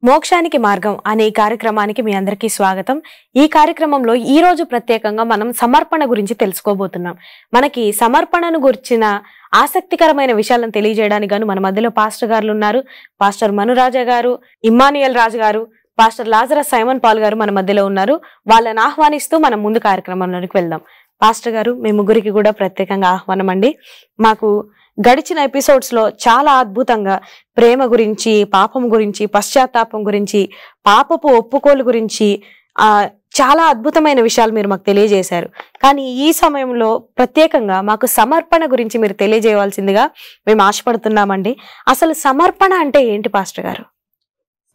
మోక్షానికి మార్గం అనే ఈ కార్యక్రమానికి మీ అందరికీ స్వాగతం. ఈ కార్యక్రమంలో ఈ రోజు ప్రత్యేకంగా మనం సమర్పణ గురించి తెలుసుకోబోతున్నాం. మనకి సమర్పణను గురించిన ఆసక్తికరమైన విషయాలను తెలియజేయడానికి గాను మన మధ్యలో పాస్టర్ గారు ఉన్నారు. పాస్టర్ మనురాజా గారు, ఇమ్మానుయేల్ రాజు గారు, పాస్టర్ లాజరస్ సైమన్ పాల్ గారు మన మధ్యలో ఉన్నారు. వాళ్ళని ఆహ్వానిస్తూ మనం ముందు కార్యక్రమంలోకి వెళ్దాం. పాస్టర్ గారు, మీ ముగ్గురికి కూడా ప్రత్యేకంగా ఆహ్వానం అండి. మాకు గడిచిన ఎపిసోడ్స్ లో చాలా అద్భుతంగా ప్రేమ గురించి, పాపం గురించి, పశ్చాత్తాపం గురించి, పాపపు ఒప్పుకోలు గురించి చాలా అద్భుతమైన విషయాలు మీరు మాకు తెలియజేశారు. కానీ ఈ సమయంలో ప్రత్యేకంగా మాకు సమర్పణ గురించి మీరు తెలియజేయవలసిందిగా మేము ఆశపడుతున్నామండి. అసలు సమర్పణ అంటే ఏంటి పాస్టర్ గారు?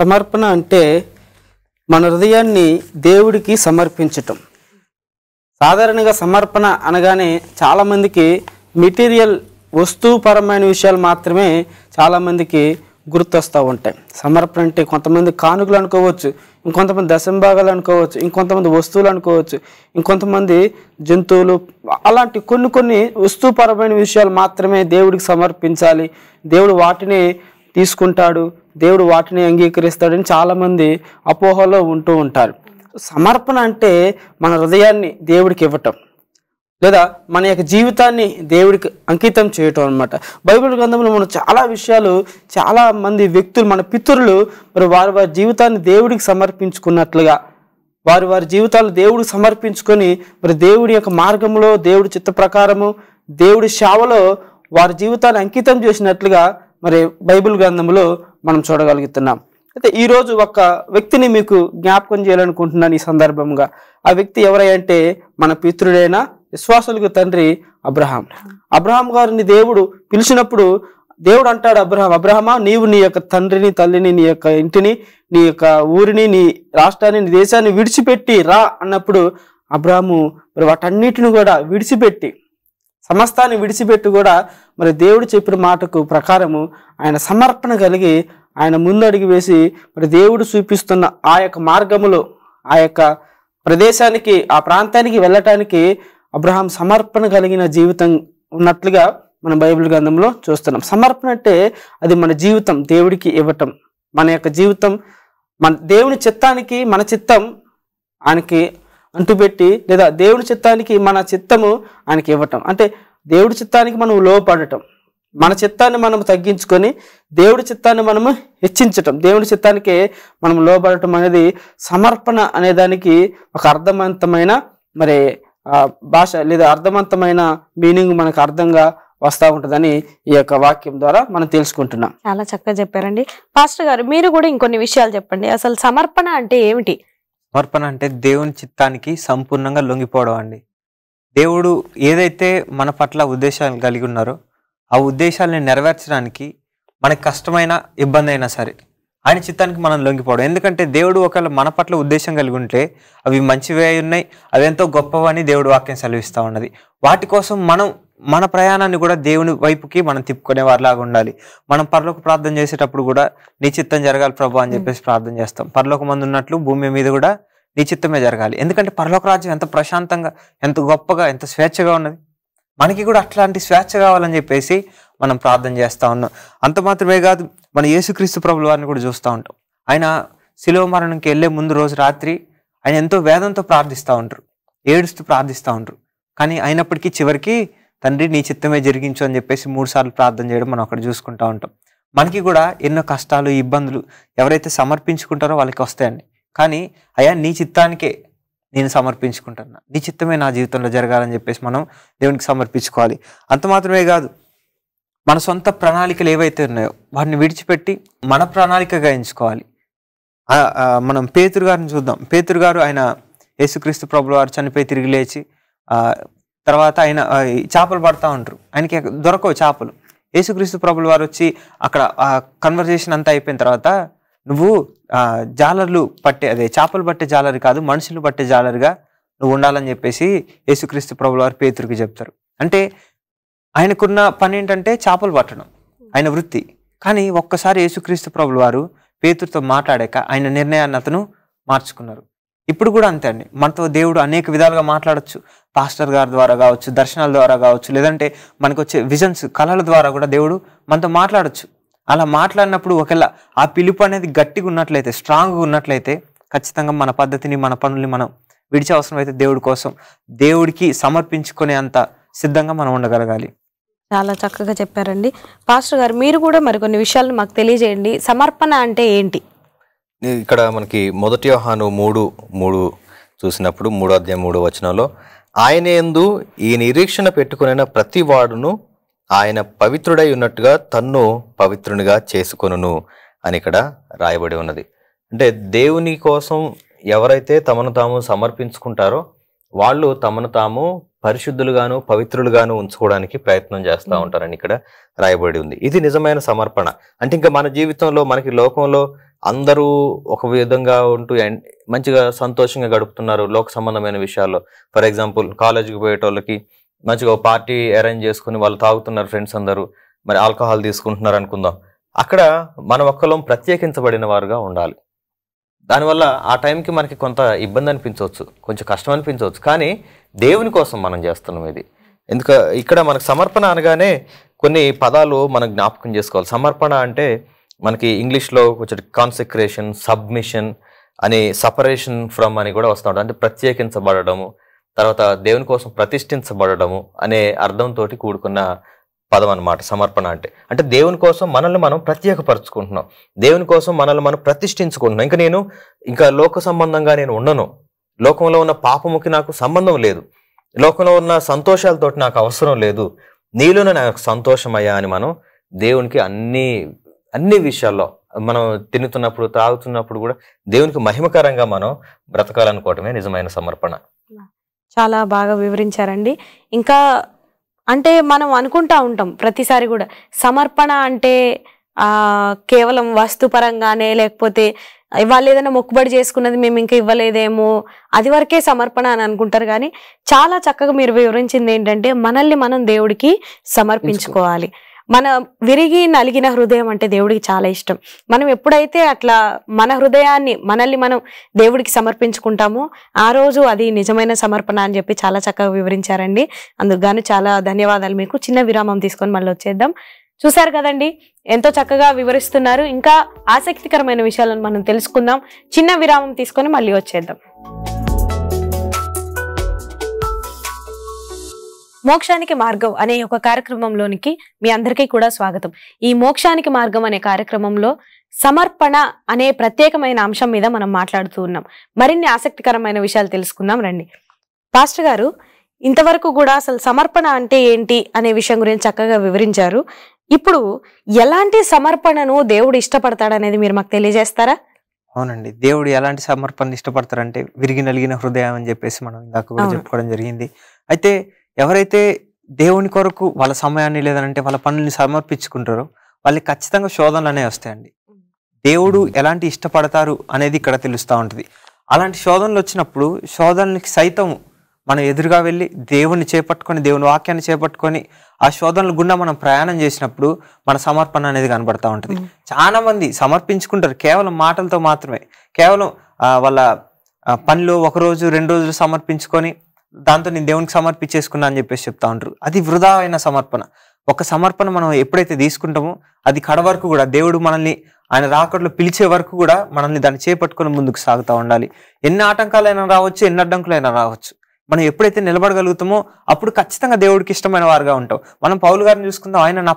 సమర్పణ అంటే మన హృదయాన్ని దేవుడికి సమర్పించటం. సాధారణంగా సమర్పణ అనగానే చాలామందికి మెటీరియల్ వస్తుపరమైన విషయాలు మాత్రమే చాలామందికి గుర్తొస్తూ ఉంటాయి. సమర్పణ అంటే కొంతమంది కానుకలు అనుకోవచ్చు, ఇంకొంతమంది దశంభాగాలు అనుకోవచ్చు, ఇంకొంతమంది వస్తువులు అనుకోవచ్చు, ఇంకొంతమంది జంతువులు. అలాంటి కొన్ని వస్తుపరమైన విషయాలు మాత్రమే దేవుడికి సమర్పించాలి, దేవుడు వాటిని తీసుకుంటాడు, దేవుడు వాటిని అంగీకరిస్తాడని చాలామంది అపోహలో ఉంటూ ఉంటారు. సమర్పణ అంటే మన హృదయాన్ని దేవుడికి ఇవ్వటం, లేదా మన యొక్క జీవితాన్ని దేవుడికి అంకితం చేయటం అనమాట. బైబిల్ గ్రంథంలో మనం చాలా విషయాలు, చాలా మంది వ్యక్తులు, మన పితరులు మరి వారి జీవితాన్ని దేవుడికి సమర్పించుకున్నట్లుగా, వారి జీవితాలు దేవుడికి సమర్పించుకొని మరి దేవుడి యొక్క మార్గంలో, దేవుడి చిత్త ప్రకారము, దేవుడి సేవలో వారి జీవితాన్ని అంకితం చేసినట్లుగా మరి బైబిల్ గ్రంథంలో మనం చూడగలుగుతున్నాం. అయితే ఈరోజు ఒక వ్యక్తిని మీకు జ్ఞాపకం చేయాలనుకుంటున్నాను ఈ సందర్భంగా. ఆ వ్యక్తి ఎవరంటే మన పితృడైన విశ్వాసులకు తండ్రి అబ్రహాం. అబ్రహాం గారిని దేవుడు పిలిచినప్పుడు దేవుడు అంటాడు, అబ్రహామా, నీవు నీ యొక్క తండ్రిని, తల్లిని, నీ యొక్క ఇంటిని, నీ యొక్క ఊరిని, నీ రాష్ట్రాన్ని, నీ దేశాన్ని విడిచిపెట్టి రా అన్నప్పుడు అబ్రహాము మరి వాటన్నిటిని కూడా విడిచిపెట్టి, సమస్తాన్ని విడిచిపెట్టి కూడా మరి దేవుడు చెప్పిన మాటకు ప్రకారము ఆయన సమర్పణ కలిగి ఆయన ముందడుగు వేసి మరి దేవుడు చూపిస్తున్న ఆ యొక్క మార్గములో, ఆ యొక్క ప్రదేశానికి, ఆ ప్రాంతానికి వెళ్ళటానికి అబ్రహాం సమర్పణ కలిగిన జీవితం ఉన్నట్లుగా మనం బైబిల్ గ్రంథంలో చూస్తున్నాం. సమర్పణ అంటే అది మన జీవితం దేవుడికి ఇవ్వటం. మన యొక్క జీవితం మన దేవుని చిత్తానికి మన చిత్తం ఆయనకి అంటుపెట్టి, లేదా దేవుని చిత్తానికి మన చిత్తము ఆయనకి ఇవ్వటం. అంటే దేవుడి చిత్తానికి మనం లోపడటం, మన చిత్తాన్ని మనం తగ్గించుకొని దేవుడి చిత్తాన్ని మనము హెచ్చించటం, దేవుడి చిత్తానికి మనం లోబడటం అనేది సమర్పణ అనే దానికి ఒక అర్థవంతమైన మరి భాష, లేదా అర్థవంతమైన మీనింగ్ మనకు అర్థంగా వస్తూ ఉంటుందని ఈ యొక్క వాక్యం ద్వారా మనం తెలుసుకుంటున్నాం. చాలా చక్కగా చెప్పారండి. పాస్టర్ గారు, మీరు కూడా ఇంకొన్ని విషయాలు చెప్పండి. అసలు సమర్పణ అంటే ఏమిటి? సమర్పణ అంటే దేవుని చిత్తానికి సంపూర్ణంగా లొంగిపోవడం అండి. దేవుడు ఏదైతే మన పట్ల ఉద్దేశాలు కలిగి ఉన్నారో ఆ ఉద్దేశాలని నెరవేర్చడానికి మనకి కష్టమైన, ఇబ్బంది అయినా సరే ఆయన చిత్తానికి మనం లొంగిపోవడం. ఎందుకంటే దేవుడు ఒకవేళ మన పట్ల ఉద్దేశం కలిగి ఉంటే అవి మంచివే ఉన్నాయి, అవేంతో గొప్పవని దేవుడు వాక్యం సెలవిస్తూ ఉన్నది. వాటి కోసం మనం మన ప్రయాణాన్ని కూడా దేవుని వైపుకి మనం తిప్పుకునే వారిలాగా ఉండాలి. మనం పరలోక ప్రార్థన చేసేటప్పుడు కూడా నీ చిత్తం జరగాలి ప్రభు అని చెప్పేసి ప్రార్థన చేస్తాం. పరలోక మందు ఉన్నట్లు భూమి మీద కూడా నీ చిత్తమే జరగాలి. ఎందుకంటే పరలోక రాజ్యం ఎంత ప్రశాంతంగా, ఎంత గొప్పగా, ఎంత స్వేచ్ఛగా ఉన్నది. మనకి కూడా అట్లాంటి స్వేచ్ఛ కావాలని చెప్పేసి మనం ప్రార్థన చేస్తూ ఉన్నాం. అంత మాత్రమే కాదు, మన యేసుక్రీస్తు ప్రభుల వారిని కూడా చూస్తూ ఉంటాం. ఆయన శిలువ మరణంకి వెళ్ళే ముందు రోజు రాత్రి ఆయన ఎంతో వేదంతో ప్రార్థిస్తూ ఉంటారు, ఏడుస్తూ ప్రార్థిస్తూ ఉంటారు. కానీ అయినప్పటికీ చివరికి తండ్రి నీ చిత్తమే జరిగించు అని చెప్పేసి 3 సార్లు ప్రార్థన చేయడం మనం అక్కడ చూసుకుంటూ ఉంటాం. మనకి కూడా ఎన్నో కష్టాలు, ఇబ్బందులు ఎవరైతే సమర్పించుకుంటారో వాళ్ళకి వస్తాయండి. కానీ అయ్యా నీ చిత్తానికే నేను సమర్పించుకుంటున్నా, నీ చిత్తమే నా జీవితంలో జరగాలని చెప్పేసి మనం దేవునికి సమర్పించుకోవాలి. అంత మాత్రమే కాదు, మన సొంత ప్రణాళికలు ఏవైతే ఉన్నాయో వాటిని విడిచిపెట్టి మన ప్రణాళికగా ఎంచుకోవాలి. మనం పేతురు గారిని చూద్దాం. పేతురు గారు ఆయన యేసుక్రీస్తు ప్రభుల వారు చనిపోయి తిరిగి లేచి తర్వాత ఆయన చేపలు పడతా ఉంటారు. ఆయనకి దొరకవు చేపలు. యేసుక్రీస్తు ప్రభుల వారు వచ్చి అక్కడ కన్వర్జేషన్ అంతా అయిపోయిన తర్వాత, నువ్వు జాలర్లు పట్టే, అదే చేపలు పట్టే జాలరి కాదు, మనుషులు పట్టే జాలరిగా నువ్వు ఉండాలని చెప్పేసి యేసుక్రీస్తు ప్రభుల వారు పేతురుకి చెప్తారు. అంటే ఆయనకున్న పని ఏంటంటే చేపలు పట్టడం, ఆయన వృత్తి. కానీ ఒక్కసారి యేసుక్రీస్తు ప్రభుల వారు పేతురుతో మాట్లాడాక ఆయన నిర్ణయాన్ని అతను మార్చుకున్నారు. ఇప్పుడు కూడా అంతే అండి, మనతో దేవుడు అనేక విధాలుగా మాట్లాడచ్చు. పాస్టర్ గారి ద్వారా కావచ్చు, దర్శనాల ద్వారా కావచ్చు, లేదంటే మనకు వచ్చే విజన్స్, కళల ద్వారా కూడా దేవుడు మనతో మాట్లాడచ్చు. అలా మాట్లాడినప్పుడు ఒకవేళ ఆ పిలుపు అనేది గట్టిగా ఉన్నట్లయితే, స్ట్రాంగ్గా ఉన్నట్లయితే ఖచ్చితంగా మన పద్ధతిని, మన పనుల్ని మనం విడిచే అవసరం అయితే దేవుడి కోసం, దేవుడికి సమర్పించుకునే అంత సిద్ధంగా మనం ఉండగలగాలి. చాలా చక్కగా చెప్పారండి. పాస్టర్ గారు, మీరు కూడా మరికొన్ని విషయాలను మాకు తెలియజేయండి. సమర్పణ అంటే ఏంటి? ఇక్కడ మనకి 1 యోహాను 3:3 చూసినప్పుడు 3వ అధ్యాయం 3వ వచనంలో, ఆయన యందు ఈ నిరీక్షణ పెట్టుకున్న ప్రతి వాడును ఆయన పవిత్రుడై ఉన్నట్టుగా తన్ను పవిత్రునిగా చేసుకొనును అని ఇక్కడ రాయబడి ఉన్నది. అంటే దేవుని కోసం ఎవరైతే తమను తాము సమర్పించుకుంటారో వాళ్ళు తమను తాము పరిశుద్ధులుగాను పవిత్రులుగాను ఉంచుకోవడానికి ప్రయత్నం చేస్తూ ఉంటారని ఇక్కడ రాయబడి ఉంది. ఇది నిజమైన సమర్పణ. అంటే ఇంకా మన జీవితంలో, మనకి లోకంలో అందరూ ఒక విధంగా ఉంటూ మంచిగా సంతోషంగా గడుపుతున్నారు లోక సంబంధమైన విషయాల్లో. ఫర్ ఎగ్జాంపుల్, కాలేజీకి పోయేటోళ్ళకి మంచిగా పార్టీ అరేంజ్ చేసుకుని వాళ్ళు తాగుతున్నారు, ఫ్రెండ్స్ అందరూ మరి ఆల్కహాల్ తీసుకుంటున్నారు అనుకుందాం. అక్కడ మన ఒక్కలం ప్రత్యేకించబడిన వారుగా ఉండాలి. దానివల్ల ఆ టైంకి మనకి కొంత ఇబ్బంది అనిపించవచ్చు, కొంచెం కష్టం అనిపించవచ్చు, కానీ దేవుని కోసం మనం చేస్తున్నాం ఇది. ఇక్కడ మనకు సమర్పణ అనగానే కొన్ని పదాలు మనం జ్ఞాపకం చేసుకోవాలి. సమర్పణ అంటే మనకి ఇంగ్లీష్లో కొంచెం కాన్సెక్రేషన్, సబ్మిషన్ అని, సపరేషన్ ఫ్రమ్ అని కూడా వస్తూ ఉంటుంది. అంటే ప్రత్యేకించబడము, తర్వాత దేవుని కోసం ప్రతిష్ఠించబడము అనే అర్థంతో కూడుకున్న పదం అన్నమాట సమర్పణ అంటే. అంటే దేవుని కోసం మనల్ని మనం ప్రత్యేకపరచుకుంటున్నాం, దేవుని కోసం మనల్ని మనం ప్రతిష్ఠించుకుంటున్నాం. ఇంకా లోక సంబంధంగా నేను ఉండను, లోకంలో ఉన్న పాపముకి నాకు సంబంధం లేదు, లోకంలో ఉన్న సంతోషాలతోటి నాకు అవసరం లేదు, నీలోనే నాకు సంతోషమయ్యా అని మనం దేవునికి అన్ని విషయాల్లో మనం తినుతున్నప్పుడు, తాగుతున్నప్పుడు కూడా దేవునికి మహిమకరంగా మనం బ్రతకాలనుకోవటమే నిజమైన సమర్పణ. చాలా బాగా వివరించారండి. ఇంకా అంటే మనం అనుకుంటా ఉంటాం ప్రతిసారి కూడా సమర్పణ అంటే కేవలం వస్తుపరంగానే, లేకపోతే వాళ్ళు ఏదైనా మొక్కుబడి చేసుకున్నది మేము ఇంకా ఇవ్వలేదేమో, అది వరకే సమర్పణ అని అనుకుంటారు. కానీ చాలా చక్కగా మీరు వివరించింది ఏంటంటే మనల్ని మనం దేవుడికి సమర్పించుకోవాలి. మన విరిగి నలిగిన హృదయం అంటే దేవుడికి చాలా ఇష్టం. మనం ఎప్పుడైతే అట్లా మన హృదయాన్ని, మనల్ని మనం దేవుడికి సమర్పించుకుంటామో ఆ రోజు అది నిజమైన సమర్పణ అని చెప్పి చాలా చక్కగా వివరించారండి. అందుకు గాను చాలా ధన్యవాదాలు మీకు. చిన్న విరామం తీసుకొని మళ్ళీ వచ్చేద్దాం. చూసారు కదండి, ఎంతో చక్కగా వివరిస్తున్నారు. ఇంకా ఆసక్తికరమైన విషయాలను మనం తెలుసుకుందాం. చిన్న విరామం తీసుకొని మళ్ళీ వచ్చేద్దాం. మోక్షానికి మార్గం అనే ఒక కార్యక్రమంలోనికి మీ అందరికీ కూడా స్వాగతం. ఈ మోక్షానికి మార్గం అనే కార్యక్రమంలో సమర్పణ అనే ప్రత్యేకమైన అంశం మీద మనం మాట్లాడుతూ ఉన్నాం. మరిన్ని ఆసక్తికరమైన విషయాలు తెలుసుకుందాం రండి. పాస్టర్ గారు, ఇంతవరకు కూడా అసలు సమర్పణ అంటే ఏంటి అనే విషయం గురించి చక్కగా వివరించారు. ఇప్పుడు ఎలాంటి సమర్పణను దేవుడు ఇష్టపడతాడనేది మీరు మాకు తెలియజేస్తారా? అవునండి, దేవుడు ఎలాంటి సమర్పణ ఇష్టపడతారంటే విరిగి నలిగిన హృదయం అని చెప్పేసి మనం ఇందాక కూడా చెప్పుకోవడం జరిగింది. అయితే ఎవరైతే దేవుని కొరకు వాళ్ళ సమయాన్ని లేదంటే వాళ్ళ పనుల్ని సమర్పించుకుంటారో వాళ్ళకి ఖచ్చితంగా శోధనలు అనేవి వస్తాయండి. దేవుడు ఎలాంటి ఇష్టపడతారు అనేది ఇక్కడ తెలుస్తూ ఉంటుంది. అలాంటి శోధనలు వచ్చినప్పుడు శోధనలకి సైతం మనం ఎదురుగా వెళ్ళి దేవుని చేపట్టుకొని, దేవుని వాక్యాన్ని చేపట్టుకొని ఆ శోధనల గుండా మనం ప్రయాణం చేసినప్పుడు మన సమర్పణ అనేది కనబడతా ఉంటుంది. చాలా మంది సమర్పించుకుంటారు కేవలం మాటలతో మాత్రమే, కేవలం వాళ్ళ పనిలో 1 రోజు 2 రోజులు సమర్పించుకొని దాంతో నేను దేవునికి సమర్పించేసుకున్నా అని చెప్పేసి చెప్తా ఉంటారు. అది వృధా అయిన సమర్పణ. ఒక సమర్పణ మనం ఎప్పుడైతే తీసుకుంటామో అది కడ వరకు కూడా దేవుడు మనల్ని ఆయన రాకడలో పిలిచే వరకు కూడా మనల్ని దాన్ని చేపట్టుకొని ముందుకు సాగుతూ ఉండాలి. ఎన్ని ఆటంకాలైనా రావచ్చు, ఎన్ని అడ్డంకులైనా రావచ్చు, మనం ఎప్పుడైతే నిలబడగలుగుతామో అప్పుడు ఖచ్చితంగా దేవుడికి ఇష్టమైన వారుగా ఉంటాం. మనం పౌలు గారిని చూసుకుందాం. ఆయన నా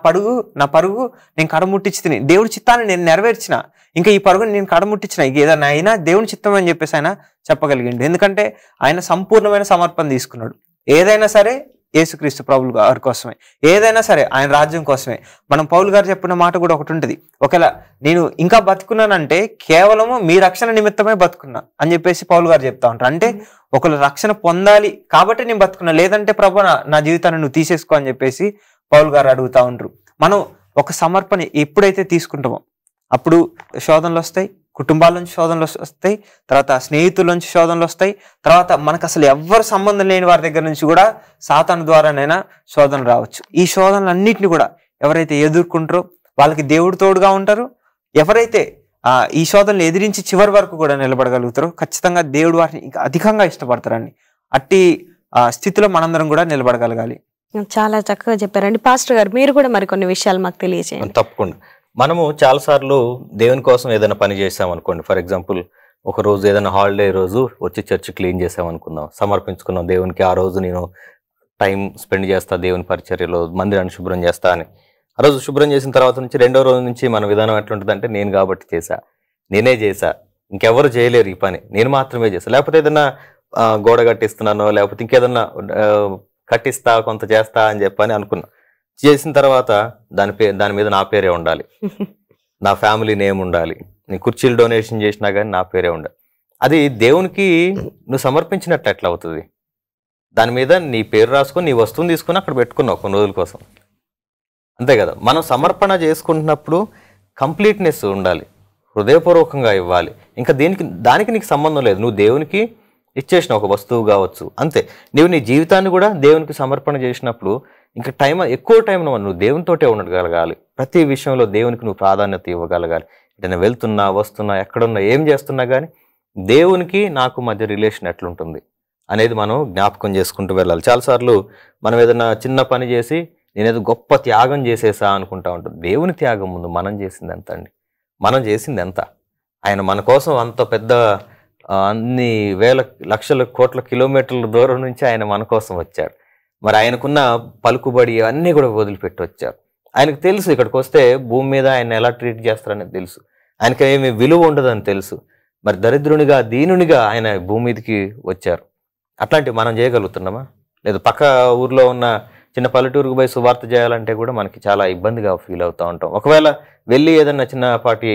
పరుగు నేను కడముట్టించి తిని దేవుడి చిత్తాన్ని నేను నెరవేర్చిన, ఇంకా ఈ పరుగుని నేను కడముట్టించిన, ఇక ఏదైనా అయినా దేవుని చిత్తం అని చెప్పేసి ఆయన చెప్పగలిగిండు. ఎందుకంటే ఆయన సంపూర్ణమైన సమర్పణ తీసుకున్నాడు. ఏదైనా సరే యేసుక్రీస్తు ప్రభువు గారి కోసమే, ఏదైనా సరే ఆయన రాజ్యం కోసమే. మనం పౌలు గారు చెప్పిన మాట కూడా ఒకటి ఉంటుంది, ఒకవేళ నేను ఇంకా బతుకున్నానంటే కేవలము మీ రక్షణ నిమిత్తమే బతుకున్నా అని చెప్పేసి పౌలు గారు చెప్తా ఉంటారు. అంటే ఒకవేళ రక్షణ పొందాలి కాబట్టి నేను బతుకున్నా, లేదంటే ప్రభు నా జీవితాన్ని నువ్వు తీసేసుకో అని చెప్పేసి పౌలు గారు అడుగుతా ఉంటారు. మనం ఒక సమర్పణ ఎప్పుడైతే తీసుకుంటామో అప్పుడు శోధనలు వస్తాయి, కుటుంబాల నుంచి శోధనలు వస్తాయి, తర్వాత స్నేహితుల నుంచి శోధనలు వస్తాయి, తర్వాత మనకు అసలు ఎవ్వరు సంబంధం లేని వారి దగ్గర నుంచి కూడా సాతాను ద్వారానైనా శోధనలు రావచ్చు. ఈ శోధనలన్నింటినీ కూడా ఎవరైతే ఎదుర్కొంటారో వాళ్ళకి దేవుడు తోడుగా ఉంటారు. ఎవరైతే ఈ శోధనలు ఎదిరించి చివరి వరకు కూడా నిలబడగలుగుతారో ఖచ్చితంగా దేవుడు వారిని ఇంకా అధికంగా ఇష్టపడతారండి. అట్టి స్థితిలో మనందరం కూడా నిలబడగలగాలి. చాలా చక్కగా చెప్పారండి. పాస్టర్ గారు, మీరు కూడా మరికొన్ని విషయాలు మాకు తెలియజేయండి. తప్పకుండా. మనము చాలాసార్లు దేవుని కోసం ఏదైనా పని చేసాం అనుకోండి. ఫర్ ఎగ్జాంపుల్ ఒక రోజు ఏదైనా హాలిడే రోజు వచ్చి చర్చ్ క్లీన్ చేసాం అనుకుందాం, సమర్పించుకున్నాం దేవునికి. ఆ రోజు నేను టైం స్పెండ్ చేస్తా దేవుని పరిచర్యలో, మందిరాన్ని శుభ్రం చేస్తా అని. ఆ రోజు శుభ్రం చేసిన తర్వాత నుంచి రెండో రోజు నుంచి మన విధానం ఎట్లుంటుందంటే, నేను కాబట్టి చేశా, నేనే చేశా, ఇంకెవరు చేయలేరు ఈ పని, నేను మాత్రమే చేశా. లేకపోతే ఏదైనా గోడ కట్టిస్తున్నానో లేకపోతే ఇంకేదన్నా కట్టిస్తా కొంత చేస్తా అని చెప్పని అనుకున్నా. చేసిన తర్వాత దాని మీద నా పేరే ఉండాలి, నా ఫ్యామిలీ నేమ్ ఉండాలి, నీ కుర్చీలు డొనేషన్ చేసినా కానీ నా పేరే ఉండాలి. అది దేవునికి నువ్వు సమర్పించినట్టు ఎట్లా అవుతుంది? దాని మీద నీ పేరు రాసుకొని నీ వస్తువుని తీసుకొని అక్కడ పెట్టుకున్నావు కొన్ని రోజుల కోసం, అంతే కదా. మనం సమర్పణ చేసుకుంటున్నప్పుడు కంప్లీట్నెస్ ఉండాలి, హృదయపూర్వకంగా ఇవ్వాలి. ఇంకా దానికి నీకు సంబంధం లేదు, నువ్వు దేవునికి ఇచ్చేసిన ఒక వస్తువు కావచ్చు అంతే. నువ్వు నీ జీవితాన్ని కూడా దేవునికి సమర్పణ చేసినప్పుడు ఇంకా ఎక్కువ టైం నువ్వు దేవునితోటే ఉండగలగాలి. ప్రతి విషయంలో దేవునికి నువ్వు ప్రాధాన్యత ఇవ్వగలగాలి. ఏదైనా వెళ్తున్నా వస్తున్నా ఎక్కడున్నా ఏం చేస్తున్నా కానీ దేవునికి నాకు మధ్య రిలేషన్ ఎట్లుంటుంది అనేది మనం జ్ఞాపకం చేసుకుంటూ వెళ్ళాలి. చాలాసార్లు మనం ఏదైనా చిన్న పని చేసి నేనేదో గొప్ప త్యాగం చేసేసా అనుకుంటా ఉంటుంది. దేవుని త్యాగం ముందు మనం చేసింది ఎంత అండి? మనం చేసింది ఎంత? ఆయన మన కోసం అంత పెద్ద అన్ని వేల లక్షల కోట్ల కిలోమీటర్ల దూరం నుంచి ఆయన మన కోసం వచ్చాడు. మరి ఆయనకున్న పలుకుబడి అన్నీ కూడా వదిలిపెట్టి వచ్చారు. ఆయనకు తెలుసు ఇక్కడికి వస్తే భూమి మీద ఆయన ఎలా ట్రీట్ చేస్తారనేది తెలుసు, ఆయనకి ఏమి విలువ ఉండదని తెలుసు. మరి దరిద్రునిగా దీనునిగా ఆయన భూమి మీదకి వచ్చారు. అట్లాంటివి మనం చేయగలుగుతున్నామా? లేదు. పక్క ఊర్లో ఉన్న చిన్న పల్లెటూరుకు పోయి సువార్త చేయాలంటే కూడా మనకి చాలా ఇబ్బందిగా ఫీల్ అవుతూ ఉంటాం. ఒకవేళ వెళ్ళి ఏదన్నా చిన్నపాటి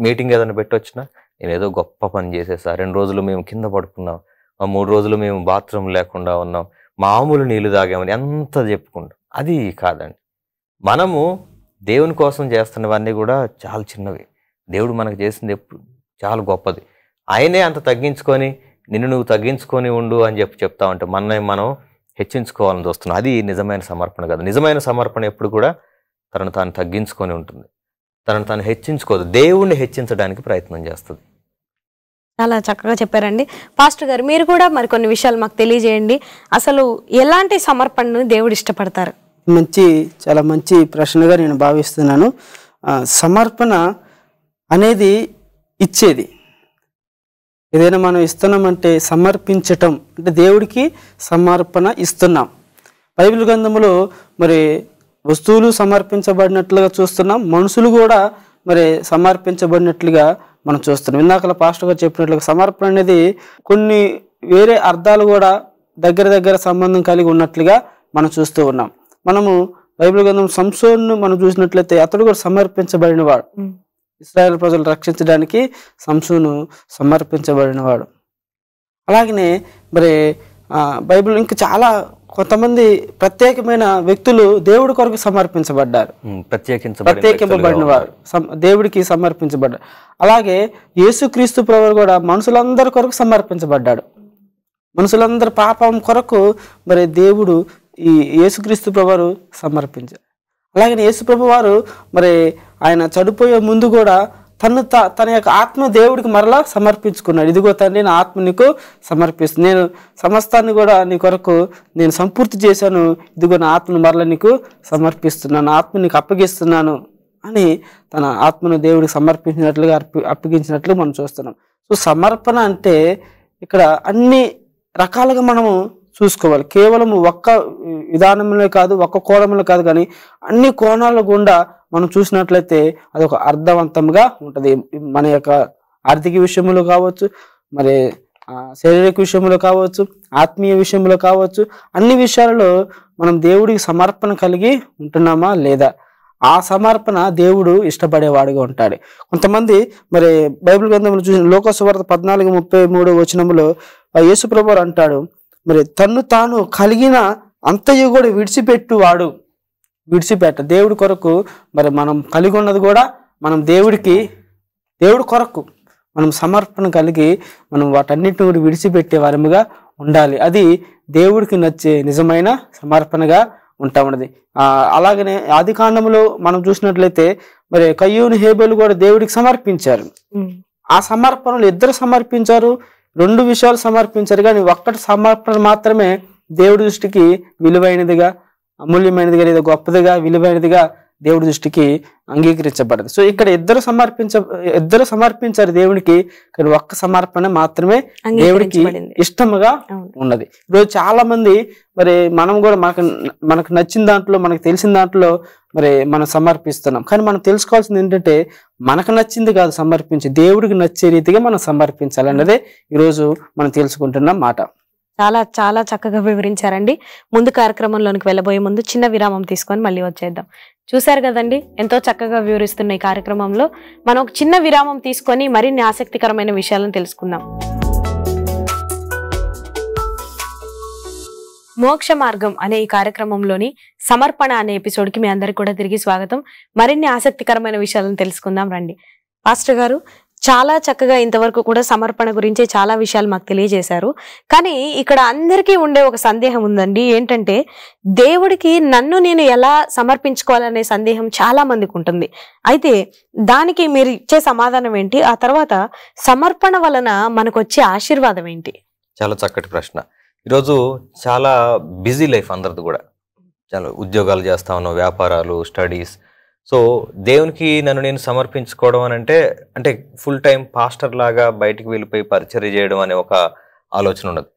మీటింగ్ ఏదైనా పెట్టొచ్చినా నేను ఏదో గొప్ప పని చేసేసా, 2 రోజులు మేము కింద పడుకున్నాం, 3 రోజులు మేము బాత్రూమ్ లేకుండా ఉన్నాం, మామూలు నీళ్లు తాగామని ఎంత చెప్పుకుంటాం. అది కాదండి. మనము దేవుని కోసం చేస్తున్నవన్నీ కూడా చాలా చిన్నవి. దేవుడు మనకు చేసింది ఎప్పుడు చాలా గొప్పది. ఆయనే అంత తగ్గించుకొని నిన్ను నువ్వు తగ్గించుకొని ఉండు అని చెప్తా ఉంటే మనం హెచ్చించుకోవాలని చూస్తున్నాం. అది నిజమైన సమర్పణ కాదు. నిజమైన సమర్పణ ఎప్పుడు కూడా తనను తాను తగ్గించుకొని ఉంటుంది, తనను తాను హెచ్చించుకోదు, దేవుణ్ణి హెచ్చించడానికి ప్రయత్నం చేస్తుంది. చాలా చక్కగా చెప్పారండి. పాస్టర్ గారు, మీరు కూడా మరికొన్ని విషయాలు మాకు తెలియజేయండి. అసలు ఎలాంటి సమర్పణను దేవుడు ఇష్టపడతారు? చాలా మంచి ప్రశ్నగా నేను భావిస్తున్నాను. సమర్పణ అనేది ఇచ్చేది. ఏదైనా మనం ఇస్తున్నామంటే సమర్పించటం అంటే దేవుడికి సమర్పణ ఇస్తున్నాం. బైబిల్ గ్రంథంలో మరి వస్తువులు సమర్పించబడినట్లుగా చూస్తున్నాం, మనుషులు కూడా మరి సమర్పించబడినట్లుగా మనం చూస్తున్నాం. ఇందాక పాస్టర్ గారు చెప్పినట్లుగా సమర్పణ అనేది కొన్ని వేరే అర్థాలు కూడా దగ్గర సంబంధం కలిగి ఉన్నట్లుగా మనం చూస్తూ ఉన్నాం. మనము బైబిల్ గ్రంథం సంసోనును మనం చూసినట్లయితే అతడు కూడా సమర్పించబడినవాడు. ఇశ్రాయేల్ ప్రజలు రక్షించడానికి సంసోను సమర్పించబడినవాడు. అలాగనే మరి బైబిల్ ఇంకా చాలా కొంతమంది ప్రత్యేకమైన వ్యక్తులు దేవుడి కొరకు సమర్పించబడ్డారు, ప్రత్యేకింపబడిన వారు దేవుడికి సమర్పించబడ్డారు. అలాగే యేసుక్రీస్తు ప్రభువు కూడా మనుషులందరి కొరకు సమర్పించబడ్డాడు. మనుషులందరి పాపం కొరకు మరి దేవుడు ఈ యేసుక్రీస్తు ప్రభువు సమర్పించారు. అలాగే యేసు ప్రభు వారు మరి ఆయన చనిపోయే ముందు కూడా తన యొక్క ఆత్మ దేవుడికి మరలా సమర్పించుకున్నాడు. ఇదిగో తండ్రి, నా ఆత్మ నీకు సమర్పిస్తుంది, నేను సమస్తాన్ని కూడా నీ కొరకు నేను సంపూర్తి చేశాను, ఇదిగో నా ఆత్మను మరలా నీకు సమర్పిస్తున్నాను, నా ఆత్మ నీకు అప్పగిస్తున్నాను అని తన ఆత్మను దేవుడికి సమర్పించినట్లుగా అప్పగించినట్లు మనం చూస్తున్నాం. సో సమర్పణ అంటే ఇక్కడ అన్ని రకాలుగా మనము చూసుకోవాలి. కేవలం ఒక్క విధానంలో కాదు, ఒక్క కోణంలో కాదు, కానీ అన్ని కోణాల గుండా మనం చూసినట్లయితే అదొక అర్థవంతంగా ఉంటుంది. మన యొక్క ఆర్థిక విషయంలో కావచ్చు, మరి శారీరక విషయంలో కావచ్చు, ఆత్మీయ విషయంలో కావచ్చు, అన్ని విషయాలలో మనం దేవుడికి సమర్పణ కలిగి ఉంటున్నామా లేదా? ఆ సమర్పణ దేవుడు ఇష్టపడేవాడిగా ఉంటాడు. కొంతమంది మరి బైబిల్ గ్రంథంలో చూసిన లోకసువార్త 14:33 వచనంలో యేసు ప్రభువు అంటాడు, మరి తన్ను తాను కలిగిన అంతయు కూడా విడిచిపెట్టువాడు. దేవుడి కొరకు మరి మనం కలిగి ఉన్నది కూడా మనం దేవుడి కొరకు మనం సమర్పణ కలిగి మనం వాటన్నిటిని కూడా విడిచిపెట్టే వారముగా ఉండాలి. అది దేవుడికి నచ్చే నిజమైన సమర్పణగా ఉంటా ఉన్నది. అలాగనే ఆది కాండంలో మనం చూసినట్లయితే మరి కయ్యూను హేబేలు కూడా దేవుడికి సమర్పించారు. ఆ సమర్పణలు ఇద్దరు సమర్పించారు, 2 విషయాలు సమర్పించారు, కానీ ఒక్కటి సమర్పణ మాత్రమే దేవుడి దృష్టికి విలువైనదిగా, అమూల్యమైనదిగా, లేదా గొప్పదిగా, విలువైనదిగా దేవుడి దృష్టికి అంగీకరించబడదు. సో ఇక్కడ ఇద్దరు సమర్పించారు దేవునికి, కానీ ఒక్క సమర్పణ మాత్రమే దేవుడికి ఇష్టముగా ఉన్నది. ఈరోజు చాలా మంది మరి మనం కూడా మనకు నచ్చిన దాంట్లో, మనకు తెలిసిన దాంట్లో మరి మనం సమర్పిస్తున్నాం. కానీ మనం తెలుసుకోవాల్సింది ఏంటంటే, మనకు నచ్చింది కాదు సమర్పించి, దేవుడికి నచ్చే రీతిగా మనం సమర్పించాలి అన్నదే ఈరోజు మనం తెలుసుకుంటున్న మాట. చాలా చాలా చక్కగా వివరించారండి. ముందు కార్యక్రమంలోనికి వెళ్ళబోయే ముందు చిన్న విరామం తీసుకొని మళ్ళీ వచ్చేద్దాం. చూశారు కదండి, ఎంతో చక్కగా వివరిస్తున్న ఈ కార్యక్రమంలో మనం ఒక చిన్న విరామం తీసుకొని మరిన్ని ఆసక్తికరమైన విషయాలను తెలుసుకుందాం. మోక్ష మార్గం అనే ఈ కార్యక్రమంలోని సమర్పణ అనే ఎపిసోడ్కి మీ అందరికి కూడా తిరిగి స్వాగతం. మరిన్ని ఆసక్తికరమైన విషయాలను తెలుసుకుందాం రండి. పాస్టర్ గారు చాలా చక్కగా ఇంతవరకు కూడా సమర్పణ గురించి చాలా విషయాలు మాకు తెలియజేశారు. కానీ ఇక్కడ అందరికీ ఉండే ఒక సందేహం ఉందండి. ఏంటంటే, దేవుడికి నన్ను నేను ఎలా సమర్పించుకోవాలనే సందేహం చాలా మందికి ఉంటుంది. అయితే దానికి మీరు ఇచ్చే సమాధానం ఏంటి? ఆ తర్వాత సమర్పణ వలన మనకు వచ్చే ఆశీర్వాదం ఏంటి? చాలా చక్కటి ప్రశ్న. ఈరోజు చాలా బిజీ లైఫ్ అందరిది కూడా, చాలా ఉద్యోగాలు చేస్తా ఉన్నాం, వ్యాపారాలు, స్టడీస్. సో దేవునికి నన్ను నేను సమర్పించుకోవడం అని అంటే ఫుల్ టైం పాస్టర్ లాగా బయటికి వెళ్ళిపోయి పరిచర్య చేయడం అనే ఒక ఆలోచన ఉన్నది.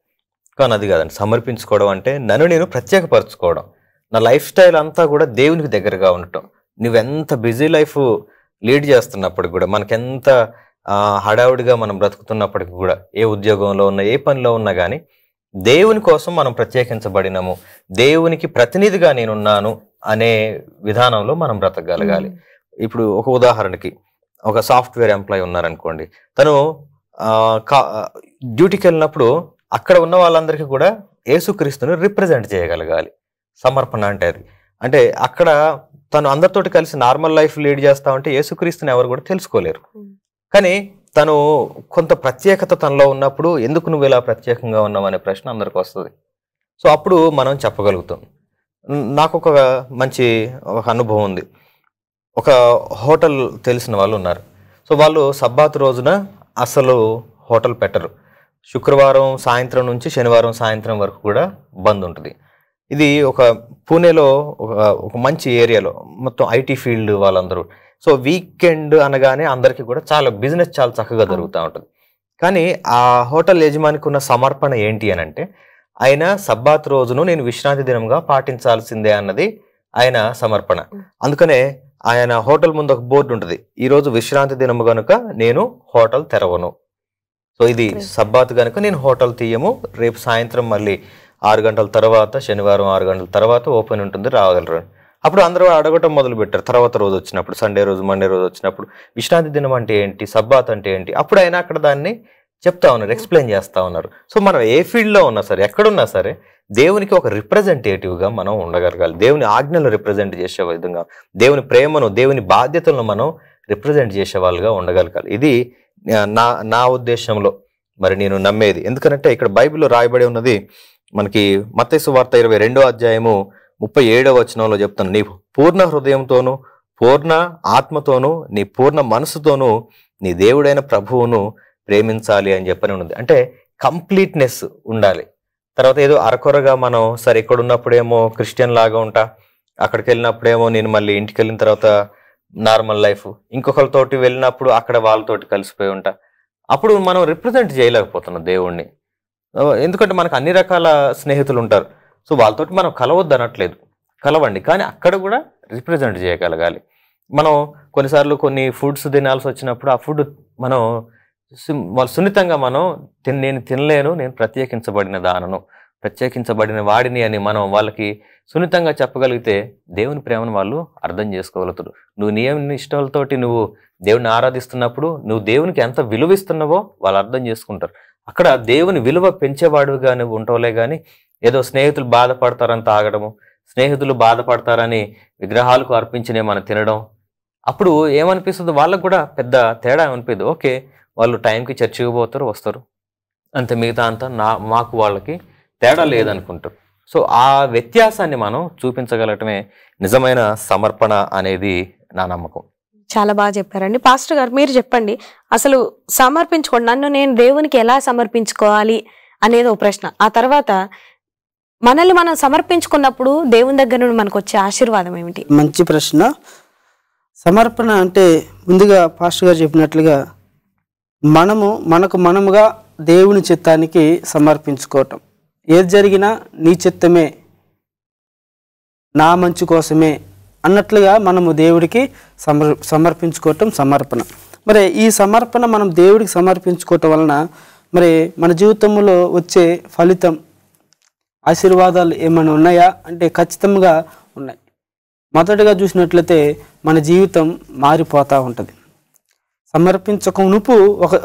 కానీ అది కాదండి. సమర్పించుకోవడం అంటే నన్ను నేను ప్రత్యేకపరచుకోవడం, నా లైఫ్ స్టైల్ అంతా కూడా దేవునికి దగ్గరగా ఉండటం. నువ్వెంత బిజీ లైఫ్ లీడ్ చేస్తున్నప్పటికి కూడా, మనకెంత హడావుడిగా మనం బ్రతుకుతున్నప్పటికి కూడా, ఏ ఉద్యోగంలో ఉన్నా, ఏ పనిలో ఉన్నా కానీ దేవుని కోసం మనం ప్రత్యేకించబడినాము, దేవునికి ప్రతినిధిగా నేనున్నాను అనే విధానంలో మనం బ్రతకగలగాలి. ఇప్పుడు ఒక ఉదాహరణకి, ఒక సాఫ్ట్వేర్ ఎంప్లాయీ ఉన్నారనుకోండి, తను డ్యూటీకి వెళ్ళినప్పుడు అక్కడ ఉన్న వాళ్ళందరికీ కూడా యేసుక్రీస్తుని రిప్రజెంట్ చేయగలగాలి. సమర్పణ అంటే అది. అంటే అక్కడ తను అందరితోటి కలిసి నార్మల్ లైఫ్ లీడ్ చేస్తా ఉంటే యేసుక్రీస్తుని ఎవరు కూడా తెలుసుకోలేరు. కానీ తను కొంత ప్రత్యేకత తనలో ఉన్నప్పుడు, ఎందుకు నువ్వు ఇలా ప్రత్యేకంగా ఉన్నావు అనే ప్రశ్న అందరికి వస్తుంది. సో అప్పుడు మనం చెప్పగలుగుతాం. నాకు ఒక మంచి అనుభవం ఉంది. ఒక హోటల్ తెలిసిన వాళ్ళు ఉన్నారు. సో వాళ్ళు సబ్బాత్ రోజున అసలు హోటల్ పెట్టరు. శుక్రవారం సాయంత్రం నుంచి శనివారం సాయంత్రం వరకు కూడా బంద్ ఉంటుంది. ఇది ఒక పూణేలో ఒక మంచి ఏరియాలో, మొత్తం ఐటీ ఫీల్డ్ వాళ్ళందరూ. సో వీకెండ్ అనగానే అందరికీ కూడా చాలా బిజినెస్ చాలా చక్కగా జరుగుతూ ఉంటుంది. కానీ ఆ హోటల్ యజమానికి ఉన్న సమర్పణ ఏంటి అని అంటే, ఆయన సబ్బాత్ రోజును నేను విశ్రాంతి దినంగా పాటించాల్సిందే అన్నది ఆయన సమర్పణ. అందుకనే ఆయన హోటల్ ముందు ఒక బోర్డు ఉంటుంది, ఈరోజు విశ్రాంతి దినము కనుక నేను హోటల్ తెరవను. సో ఇది సబ్బాత్ కనుక నేను హోటల్ తీయము, రేపు సాయంత్రం మళ్ళీ 6 గంటల తర్వాత, శనివారం 6 గంటల తర్వాత ఓపెన్ ఉంటుంది, రాగలరు. అప్పుడు అందరూ అడగటం మొదలు పెట్టారు. తర్వాత రోజు వచ్చినప్పుడు, సండే రోజు, మండే రోజు వచ్చినప్పుడు, విశ్రాంతి దినం అంటే ఏంటి, సబ్బాత్ అంటే ఏంటి, అప్పుడు ఆయన అక్కడ దాన్ని చెప్తా ఉన్నారు, ఎక్స్ప్లెయిన్ చేస్తూ ఉన్నారు. సో మనం ఏ ఫీల్డ్లో ఉన్నా సరే, ఎక్కడున్నా సరే, దేవునికి ఒక రిప్రజెంటేటివ్గా మనం ఉండగలగాలి. దేవుని ఆజ్ఞలు రిప్రజెంట్ చేసే విధంగా, దేవుని ప్రేమను, దేవుని బాధ్యతలను మనం రిప్రజెంట్ చేసే వాళ్ళుగా ఉండగలగాలి. ఇది నా ఉద్దేశంలో మరి నేను నమ్మేది. ఎందుకంటే ఇక్కడ బైబిల్లో రాయబడి ఉన్నది మనకి మత్తయి సువార్త 22వ అధ్యాయము 37వ వచనంలో చెప్తాను, నీ పూర్ణ హృదయంతోనూ, పూర్ణ ఆత్మతోనూ, నీ పూర్ణ మనసుతోనూ నీ దేవుడైన ప్రభువును ప్రేమించాలి అని చెప్పని ఉన్నది. అంటే కంప్లీట్నెస్ ఉండాలి. తర్వాత ఏదో అరకొరగా మనం సరే ఇక్కడ ఉన్నప్పుడేమో క్రిస్టియన్ లాగా ఉంటా, అక్కడికి వెళ్ళినప్పుడేమో నేను మళ్ళీ ఇంటికి వెళ్ళిన తర్వాత నార్మల్ లైఫ్, ఇంకొకరితోటి వెళ్ళినప్పుడు అక్కడ వాళ్ళతోటి కలిసిపోయి ఉంటా. అప్పుడు మనం రిప్రజెంట్ చేయలేకపోతున్నాం దేవుణ్ణి. ఎందుకంటే మనకు అన్ని రకాల స్నేహితులు ఉంటారు. సో వాళ్ళతోటి మనం కలవద్దు అనట్లేదు, కలవండి, కానీ అక్కడ కూడా రిప్రజెంట్ చేయగలగాలి. మనం కొన్నిసార్లు కొన్ని ఫుడ్స్ తినాల్సి వచ్చినప్పుడు ఆ ఫుడ్ మనం వాళ్ళు సున్నితంగా మనం నేను తినలేను, నేను ప్రత్యేకించబడిన దానను, ప్రత్యేకించబడిన వాడిని అని మనం వాళ్ళకి సున్నితంగా చెప్పగలిగితే దేవుని ప్రేమను వాళ్ళు అర్థం చేసుకోగలుగుతారు. నువ్వు నియమ ఇష్టాలతోటి నువ్వు దేవుని ఆరాధిస్తున్నప్పుడు నువ్వు దేవునికి ఎంత విలువిస్తున్నావో వాళ్ళు అర్థం చేసుకుంటారు. అక్కడ దేవుని విలువ పెంచేవాడుగా నువ్వు ఉంటావులే కానీ ఏదో స్నేహితులు బాధపడతారని తాగడము, స్నేహితులు బాధపడతారని విగ్రహాలకు అర్పించినే మనం తినడం, అప్పుడు ఏమనిపిస్తుంది వాళ్ళకు కూడా పెద్ద తేడా అనిపిస్తుంది. ఓకే, వాళ్ళు టైంకి చర్చికి పోతారు, వస్తారు, అంతే, మిగతా అంతా మాకు వాళ్ళకి తేడా లేదనుకుంటారు. సో ఆ వ్యత్యాసాన్ని మనం చూపించగలటమే నిజమైన సమర్పణ అనేది నా నమ్మకం. చాలా బాగా చెప్పారండి. పాస్టర్ గారు మీరు చెప్పండి, అసలు సమర్పించుకోండి, నన్ను నేను దేవునికి ఎలా సమర్పించుకోవాలి అనేది ఒక ప్రశ్న. ఆ తర్వాత మనల్ని మనం సమర్పించుకున్నప్పుడు దేవుని దగ్గర నుండి మనకు వచ్చే ఆశీర్వాదం ఏమిటి? మంచి ప్రశ్న. సమర్పణ అంటే ముందుగా పాస్టర్ గారు చెప్పినట్లుగా మనకు మనముగా దేవుని చిత్తానికి సమర్పించుకోవటం. ఏది జరిగినా నీ చిత్తమే, నా మంచి కోసమే అన్నట్లుగా మనము దేవుడికి సమర్పించుకోవటం సమర్పణ. మరి ఈ సమర్పణ మనం దేవుడికి సమర్పించుకోవటం వలన మరి మన జీవితంలో వచ్చే ఫలితం, ఆశీర్వాదాలు ఏమైనా ఉన్నాయా అంటే ఖచ్చితంగా ఉన్నాయి. మొదటగా చూసినట్లయితే మన జీవితం మారిపోతూ ఉంటుంది. సమర్పించక మునుపు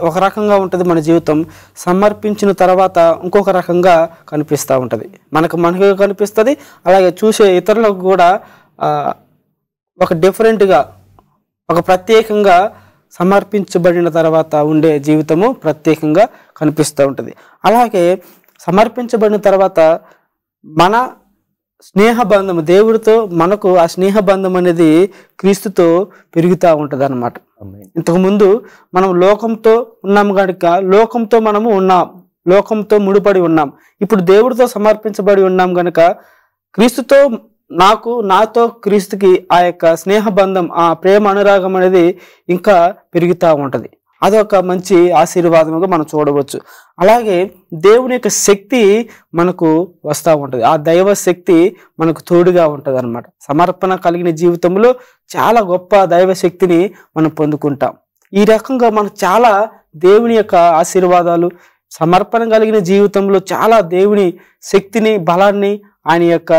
ఒక రకంగా ఉంటుంది మన జీవితం, సమర్పించిన తర్వాత ఇంకొక రకంగా కనిపిస్తూ ఉంటుంది. మనకు కనిపిస్తుంది, అలాగే చూసే ఇతరులకు కూడా ఒక డిఫరెంట్గా, ఒక ప్రత్యేకంగా సమర్పించబడిన తర్వాత ఉండే జీవితము ప్రత్యేకంగా కనిపిస్తూ ఉంటుంది. అలాగే సమర్పించబడిన తర్వాత మన స్నేహబంధం, దేవుడితో మనకు ఆ స్నేహబంధం అనేది క్రీస్తుతో పెరుగుతూ ఉంటుంది అన్నమాట. ఇంతకుముందు మనం లోకంతో ఉన్నాం కనుక లోకంతో మనము ఉన్నాం, లోకంతో ముడిపడి ఉన్నాం. ఇప్పుడు దేవుడితో సమర్పించబడి ఉన్నాం కనుక క్రీస్తుతో నాతో క్రీస్తుకి ఆ యొక్క స్నేహబంధం, ఆ ప్రేమ అనురాగం అనేది ఇంకా పెరుగుతూ ఉంటుంది. అదొక మంచి ఆశీర్వాదముగా మనం చూడవచ్చు. అలాగే దేవుని యొక్క శక్తి మనకు వస్తూ ఉంటుంది, ఆ దైవ శక్తి మనకు తోడుగా ఉంటుంది అన్నమాట. సమర్పణ కలిగిన జీవితంలో చాలా గొప్ప దైవ శక్తిని మనం పొందుకుంటాం. ఈ రకంగా మనకు చాలా దేవుని యొక్క ఆశీర్వాదాలు, సమర్పణ కలిగిన జీవితంలో చాలా దేవుని శక్తిని, బలాన్ని, ఆయన యొక్క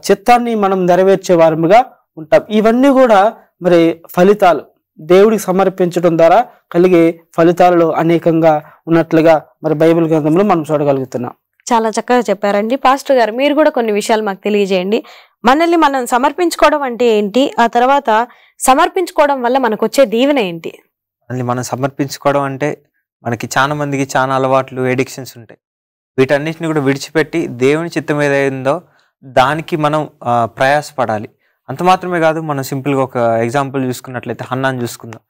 చిత్తాన్ని మనం నెరవేర్చే వారముగా ఉంటాం. ఇవన్నీ కూడా మరి ఫలితాలు, దేవుడికి సమర్పించడం ద్వారా కలిగే ఫలితాలలో అనేకంగా ఉన్నట్లుగా మరి బైబిల్ గ్రంథంలో మనం చూడగలుగుతున్నాం. చాలా చక్కగా చెప్పారండి. పాస్టర్ గారు, మీరు కూడా కొన్ని విషయాలు మాకు తెలియజేయండి. మనల్ని మనం సమర్పించుకోవడం అంటే ఏంటి, ఆ తర్వాత సమర్పించుకోవడం వల్ల మనకు వచ్చే దీవెన ఏంటి? మనల్ని మనం సమర్పించుకోవడం అంటే మనకి చాలా మందికి చాలా అలవాట్లు, ఎడిక్షన్స్ ఉంటాయి. వీటన్నిటిని కూడా విడిచిపెట్టి దేవుని చిత్తం ఏదైందో దానికి మనం ప్రయాసపడాలి. అంత మాత్రమే కాదు, మనం సింపుల్గా ఒక ఎగ్జాంపుల్ చూసుకున్నట్లయితే హన్నాని చూసుకుందాం.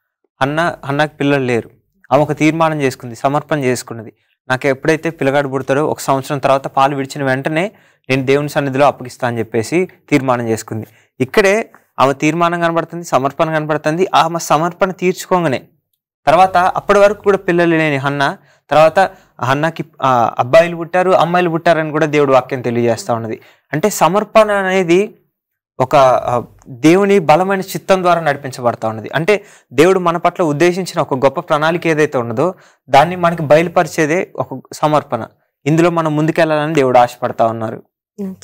హన్నాకి పిల్లలు లేరు, ఆమె ఒక తీర్మానం చేసుకుంది, సమర్పణ చేసుకున్నది. నాకు ఎప్పుడైతే పిల్లగాడు పుడతాడో 1 సంవత్సరం తర్వాత పాలు విడిచిన వెంటనే నేను దేవుని సన్నిధిలో అప్పగిస్తా అని చెప్పేసి తీర్మానం చేసుకుంది. ఇక్కడే ఆమె తీర్మానం కనబడుతుంది, సమర్పణ కనబడుతుంది. ఆమె సమర్పణ తీర్చుకోగానే తర్వాత అప్పటి వరకు కూడా పిల్లలు లేని తర్వాత హన్నాకి అబ్బాయిలు పుట్టారు, అమ్మాయిలు పుట్టారని కూడా దేవుడు వాక్యం తెలియజేస్తా ఉన్నది. అంటే సమర్పణ అనేది ఒక దేవుని బలమైన చిత్తం ద్వారా నడిపించబడతా ఉన్నది. అంటే దేవుడు మన పట్ల ఉద్దేశించిన ఒక గొప్ప ప్రణాళిక ఏదైతే ఉన్నదో దాన్ని మనకి బయలుపరిచేదే ఒక సమర్పణ. ఇందులో మనం ముందుకెళ్ళాలని దేవుడు ఆశపడతా ఉన్నారు.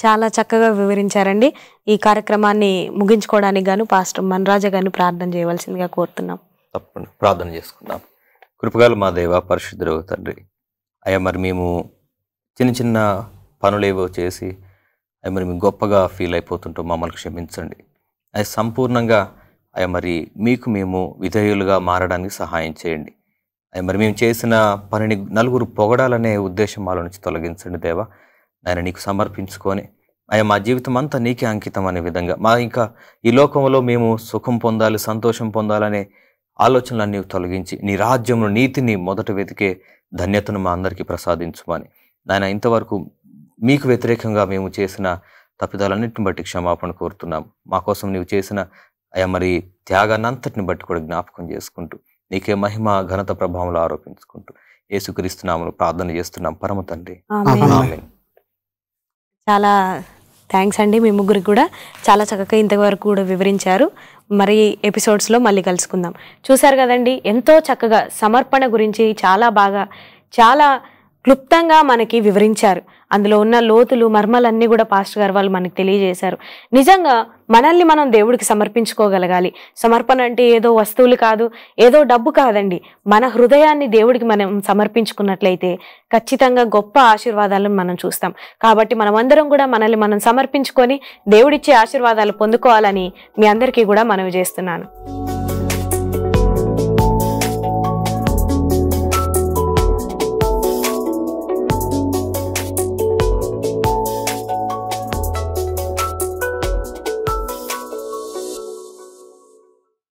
చాలా చక్కగా వివరించారండి. ఈ కార్యక్రమాన్ని ముగించుకోవడానికి గాను పాస్టర్ మన్రాజ గారిని ప్రార్థన చేయవలసిందిగా కోరుతున్నాం. తప్పకుండా ప్రార్థన చేసుకుందాం. కృపగల మా దేవ, పరిశుద్ధుడవు తండ్రి, అయ్యా మరి మేము చిన్న చిన్న పనులేవో చేసి మరి మేము గొప్పగా ఫీల్ అయిపోతుంటాం, మమ్మల్ని క్షమించండి. అది సంపూర్ణంగా మరి మీకు మేము విధేయులుగా మారడానికి సహాయం చేయండి. మరి మేము చేసిన పనిని నలుగురు పొగడాలనే ఉద్దేశం మాలో నుంచి తొలగించండి దేవా. ఆయన నీకు సమర్పించుకొని మా జీవితం అంతా నీకే అంకితం అనే విధంగా, ఇంకా ఈ లోకంలో మేము సుఖం పొందాలి, సంతోషం పొందాలనే ఆలోచనలన్నీ తొలగించి నీ రాజ్యంలో నీతిని మొదట వెతికే ధన్యతను మా అందరికీ ప్రసాదించుమని నాయన, ఇంతవరకు మీకు వ్యతిరేకంగా మేము చేసిన తప్పిదాలన్నింటిని బట్టి క్షమాపణ కోరుతున్నాం. మా కోసం నీవు చేసిన మరి త్యాగాన్నంతటిని బట్టి కూడా జ్ఞాపకం చేసుకుంటూ నీకే మహిమ, ఘనత, ప్రభావంలో ఆరోపించుకుంటూ యేసుక్రీస్తు నామములో ప్రార్థన చేస్తున్నాం పరమ తండ్రి. ఆమేన్. చాలా థ్యాంక్స్ అండి. మీ ముగ్గురికి కూడా చాలా చక్కగా ఇంతవరకు కూడా వివరించారు. మరి ఎపిసోడ్స్లో మళ్ళీ కలుసుకుందాం. చూశారు కదండి, ఎంతో చక్కగా సమర్పణ గురించి చాలా బాగా, చాలా క్లుప్తంగా మనకి వివరించారు. అందులో ఉన్న లోతులు, మర్మాలన్నీ కూడా పాస్టర్ గారు వాళ్ళు మనకి తెలియజేశారు. నిజంగా మనల్ని మనం దేవుడికి సమర్పించుకోగలగాలి. సమర్పణ అంటే ఏదో వస్తువులు కాదు, ఏదో డబ్బు కాదండి. మన హృదయాన్ని దేవుడికి మనం సమర్పించుకున్నట్లయితే ఖచ్చితంగా గొప్ప ఆశీర్వాదాలను మనం చూస్తాం. కాబట్టి మనమందరం కూడా మనల్ని మనం సమర్పించుకొని దేవుడిచ్చే ఆశీర్వాదాలు పొందుకోవాలని మీ అందరికీ కూడా మనవి చేస్తున్నాను.